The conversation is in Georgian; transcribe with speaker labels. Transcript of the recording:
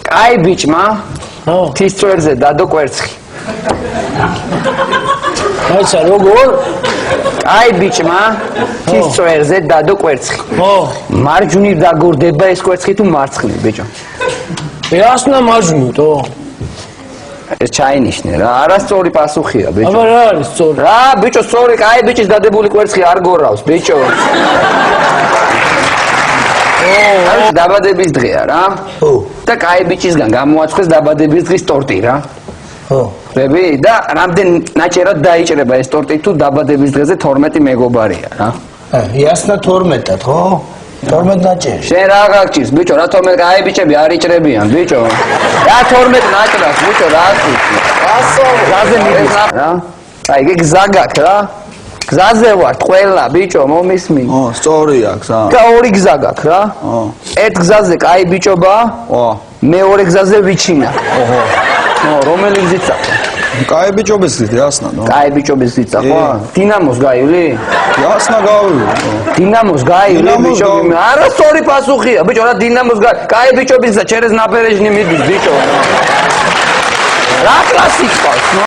Speaker 1: კაი ბიჭმა თის წვერზე დადო კვერცხი.
Speaker 2: აიცა როგორ?
Speaker 1: კაი ბიჭმა თის წვერზე დადო კვერცხი. მარჯვნივ დაგორდება ეს კვერცხი თუ მარცხნივ ბიჭო?
Speaker 2: ეასნა მარჯვნივ.
Speaker 1: ეს ჩაინიშნე რა, არასწორი პასუხია ბიჭო.
Speaker 2: აბა რა არის სწორი?
Speaker 1: რა ბიჭო, სწორი კაი ბიჭის დადებული კვერცხი არ გორავს ბიჭო. არის დაბადების დღეა რა. და კაი ბიჭისგან გამოაცხეს დაბადების დღის ტორტი რა. ხები და რამდენ ნაჭერად დაიჭრება ეს ტორტი თუ დაბადების დღეზე 12 მეგობარია რა.
Speaker 3: იასნა 12-ად ხო? 12 ნაჭერი.
Speaker 1: შენ რა გაგჭირს ბიჭო, რა 12 კაი ბიჭები არ იჭრებიან ბიჭო. რა 12 ნაჭრას ბიჭო რა აქვს? გზაზე მიდის რა. აი იგი გზა გაქვს რა. გზაზე ვარ ყველა ბიჭო მომისმინ.
Speaker 4: სწორია გზა.
Speaker 1: და ორი გზა გაქვს რა. ერთ გზაზე კაი ბიჭობაა. მეორე გზაზე ვიჩინა. რომელი გზიცა?
Speaker 4: კაი ბიჭობის გზით იასნა.
Speaker 1: კაი ბიჭობის გზიცა ხო? დინამოს გაივლი?
Speaker 4: იასნა გავივი.
Speaker 1: დინამოს გაივლი ბიჭო? არასწორი პასუხია ბიჭო, რა დინამოს კაი ბიჭობის გზა ჩერეს ნაფერეჟნი მიდის ბიჭო. რა კლასიკა?